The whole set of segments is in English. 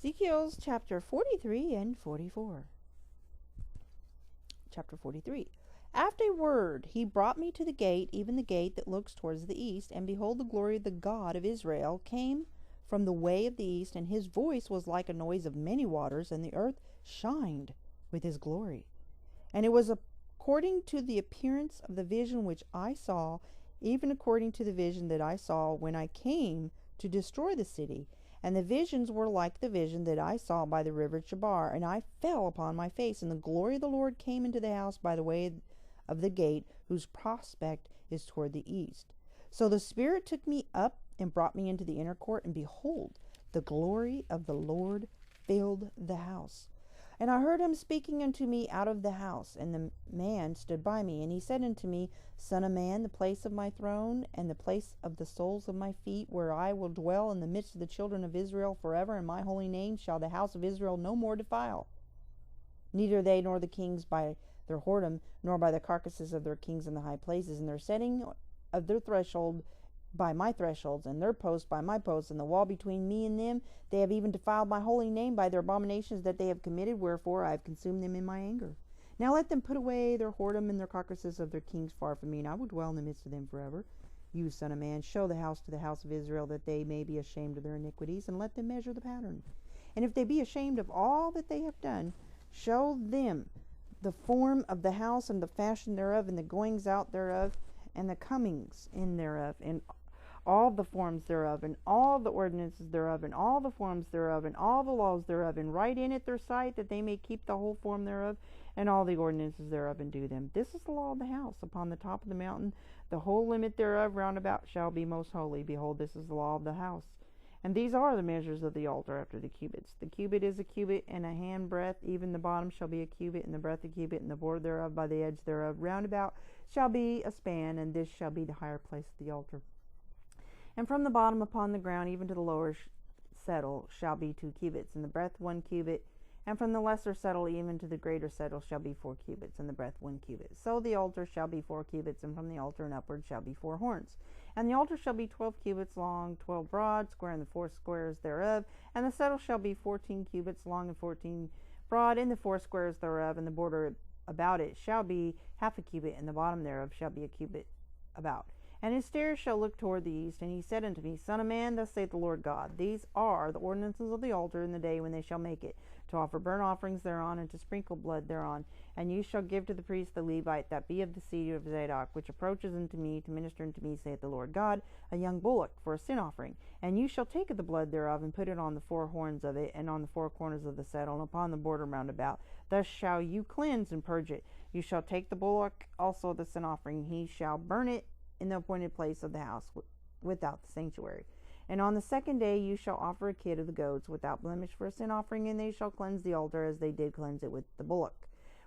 Ezekiel's chapter 43 and 44. Chapter 43. Afterward he brought me to the gate, even the gate that looks towards the east, and behold, the glory of the God of Israel came from the way of the east, and his voice was like a noise of many waters, and the earth shined with his glory. And it was according to the appearance of the vision which I saw, even according to the vision that I saw when I came to destroy the city. And the visions were like the vision that I saw by the river Chebar, and I fell upon my face, and the glory of the Lord came into the house by the way of the gate, whose prospect is toward the east. So the Spirit took me up and brought me into the inner court, and behold, the glory of the Lord filled the house. And I heard him speaking unto me out of the house, and the man stood by me, and he said unto me, Son of man, the place of my throne, and the place of the soles of my feet, where I will dwell in the midst of the children of Israel forever, and my holy name shall the house of Israel no more defile. Neither they nor the kings by their whoredom, nor by the carcasses of their kings in the high places, and their setting of their threshold by my thresholds, and their post by my posts, and the wall between me and them. They have even defiled my holy name by their abominations that they have committed, wherefore I have consumed them in my anger. Now let them put away their whoredom and their carcasses of their kings far from me, and I will dwell in the midst of them forever. You, son of man, show the house to the house of Israel, that they may be ashamed of their iniquities, and let them measure the pattern. And if they be ashamed of all that they have done, show them the form of the house, and the fashion thereof, and the goings out thereof, and the comings in thereof, and all the forms thereof, and all the ordinances thereof, and all the forms thereof, and all the laws thereof, and write in it their sight, that they may keep the whole form thereof, and all the ordinances thereof, and do them. This is the law of the house. Upon the top of the mountain, the whole limit thereof round about shall be most holy. Behold, this is the law of the house. And these are the measures of the altar after the cubits. The cubit is a cubit and a hand breadth, even the bottom shall be a cubit, and the breadth a cubit, and the border thereof by the edge thereof round about shall be a span, and this shall be the higher place of the altar. And from the bottom upon the ground, even to the lower settle, shall be 2 cubits, and the breadth 1 cubit. And from the lesser settle even to the greater settle shall be 4 cubits, and the breadth 1 cubit. So the altar shall be 4 cubits, and from the altar and upward shall be 4 horns. And the altar shall be 12 cubits long, 12 broad, square in the 4 squares thereof. And the settle shall be 14 cubits long, and 14 broad in the 4 squares thereof. And the border about it shall be half a cubit, and the bottom thereof shall be a cubit about. And his stairs shall look toward the east. And he said unto me, Son of man, thus saith the Lord God, these are the ordinances of the altar in the day when they shall make it, to offer burnt offerings thereon, and to sprinkle blood thereon. And you shall give to the priest the Levite, that be of the seed of Zadok, which approaches unto me to minister unto me, saith the Lord God, a young bullock for a sin offering. And you shall take of the blood thereof, and put it on the 4 horns of it, and on the 4 corners of the settle, and upon the border round about. Thus shall you cleanse and purge it. You shall take the bullock also the sin offering, he shall burn it in the appointed place of the house without the sanctuary. And on the 2nd day you shall offer a kid of the goats without blemish for a sin offering, and they shall cleanse the altar as they did cleanse it with the bullock.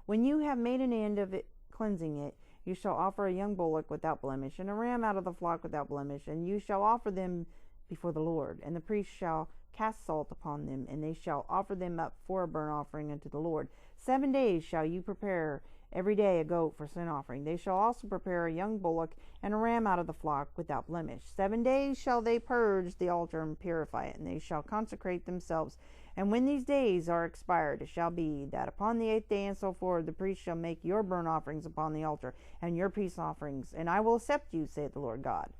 When you have made an end of it, cleansing it, you shall offer a young bullock without blemish, and a ram out of the flock without blemish, and you shall offer them before the Lord. And the priest shall cast salt upon them, and they shall offer them up for a burnt offering unto the Lord. 7 days shall you prepare every day a goat for sin offering. They shall also prepare a young bullock and a ram out of the flock without blemish. 7 days shall they purge the altar and purify it, and they shall consecrate themselves. And when these days are expired, it shall be that upon the 8th day and so forth, the priest shall make your burnt offerings upon the altar, and your peace offerings, and I will accept you, saith the Lord God.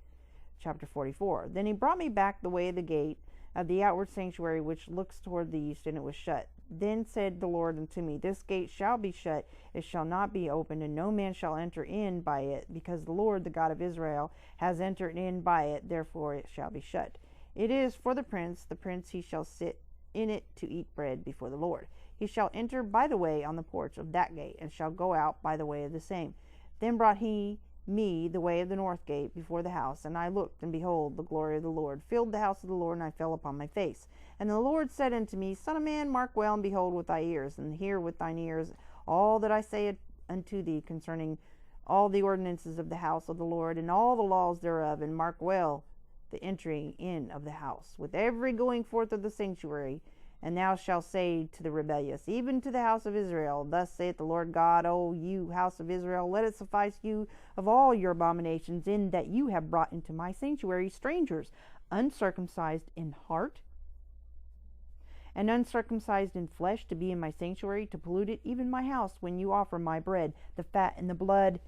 Chapter 44. Then he brought me back the way of the gate of the outward sanctuary, which looks toward the east, and it was shut. Then said the Lord unto me, This gate shall be shut, it shall not be opened, and no man shall enter in by it, because the Lord, the God of Israel, has entered in by it, therefore it shall be shut. It is for the prince he shall sit in it to eat bread before the Lord. He shall enter by the way on the porch of that gate, and shall go out by the way of the same. Then brought he me the way of the north gate before the house, and I looked, and behold, the glory of the Lord filled the house of the Lord, and I fell upon my face. And the Lord said unto me, Son of man, mark well, and behold with thy ears, and hear with thine ears all that I say unto thee concerning all the ordinances of the house of the Lord, and all the laws thereof, and mark well the entering in of the house, with every going forth of the sanctuary. And thou shalt say to the rebellious, even to the house of Israel, Thus saith the Lord God, O you house of Israel, let it suffice you of all your abominations, in that you have brought into my sanctuary strangers, uncircumcised in heart and uncircumcised in flesh to be in my sanctuary, to pollute it, even my house, when you offer my bread, the fat and the blood.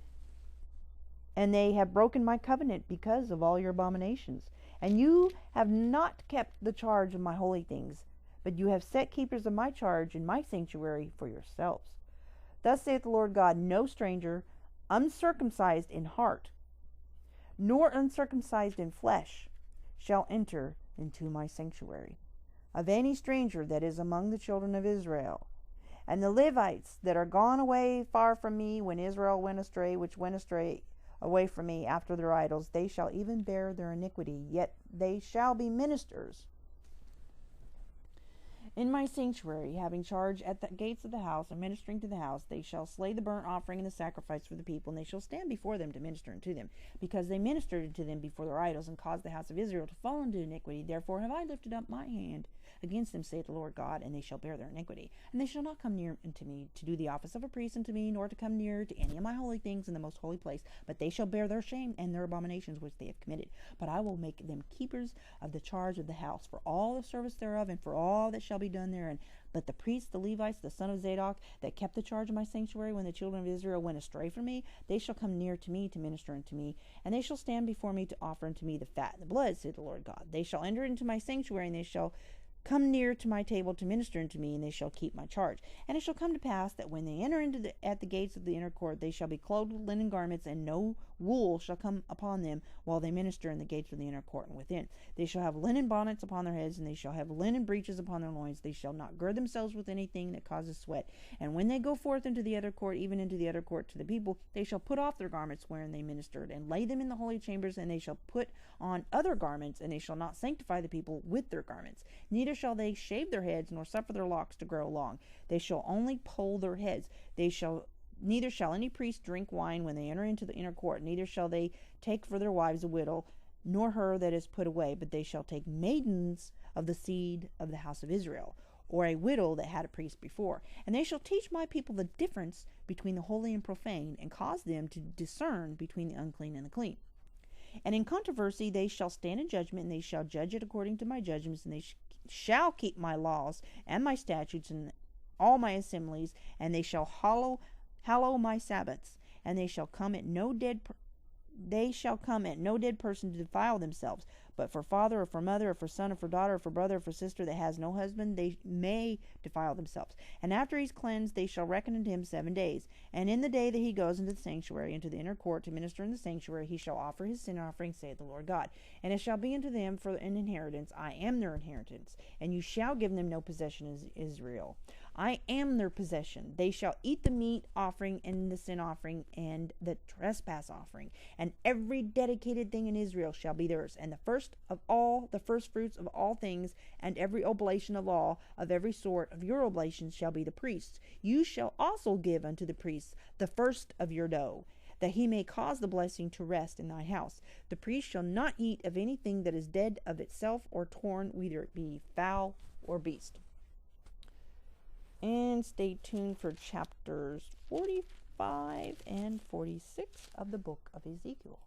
And they have broken my covenant because of all your abominations. And you have not kept the charge of my holy things, but you have set keepers of my charge in my sanctuary for yourselves. Thus saith the Lord God, no stranger, uncircumcised in heart, nor uncircumcised in flesh, shall enter into my sanctuary, of any stranger that is among the children of Israel. And the Levites that are gone away far from me, when Israel went astray, which went astray away from me after their idols, they shall even bear their iniquity, yet they shall be ministers in my sanctuary, having charge at the gates of the house, and ministering to the house. They shall slay the burnt offering and the sacrifice for the people, and they shall stand before them to minister unto them, because they ministered unto them before their idols, and caused the house of Israel to fall into iniquity. Therefore have I lifted up my hand against them, saith the Lord God, and they shall bear their iniquity. And they shall not come near unto me to do the office of a priest unto me, nor to come near to any of my holy things in the most holy place, but they shall bear their shame and their abominations which they have committed. But I will make them keepers of the charge of the house, for all the service thereof, and for all that shall be done therein. But the priests, the Levites, the son of Zadok, that kept the charge of my sanctuary when the children of Israel went astray from me, they shall come near to me to minister unto me, and they shall stand before me to offer unto me the fat and the blood, saith the Lord God. They shall enter into my sanctuary, and they shall come near to my table to minister unto me, and they shall keep my charge. And it shall come to pass that when they enter into at the gates of the inner court, they shall be clothed with linen garments, and no wool shall come upon them while they minister in the gates of the inner court and within. They shall have linen bonnets upon their heads, and they shall have linen breeches upon their loins. They shall not gird themselves with anything that causes sweat. And when they go forth into the other court, even into the other court to the people, they shall put off their garments wherein they ministered, and lay them in the holy chambers, and they shall put on other garments, and they shall not sanctify the people with their garments. Neither shall they shave their heads, nor suffer their locks to grow long. They shall only poll their heads. Neither shall any priest drink wine when they enter into the inner court. Neither shall they take for their wives a widow, nor her that is put away, but they shall take maidens of the seed of the house of Israel, or a widow that had a priest before. And they shall teach my people the difference between the holy and profane, and cause them to discern between the unclean and the clean. And in controversy they shall stand in judgment, and they shall judge it according to my judgments, and they shall keep my laws and my statutes and all my assemblies, and they shall hallow my Sabbaths, and they shall come at no dead person to defile themselves, but for father or for mother or for son or for daughter or for brother or for sister that has no husband, they may defile themselves. And after he's cleansed, they shall reckon unto him 7 days. And in the day that he goes into the sanctuary, into the inner court to minister in the sanctuary, he shall offer his sin offering, saith the Lord God. And it shall be unto them for an inheritance. I am their inheritance, and you shall give them no possession as Israel. I am their possession. They shall eat the meat offering and the sin offering and the trespass offering, and every dedicated thing in Israel shall be theirs. And the first of all, the first fruits of all things, and every oblation of all, of every sort of your oblations shall be the priest's. You shall also give unto the priest the first of your dough, that he may cause the blessing to rest in thy house. The priest shall not eat of anything that is dead of itself or torn, whether it be fowl or beast. And stay tuned for chapters 45 and 46 of the book of Ezekiel.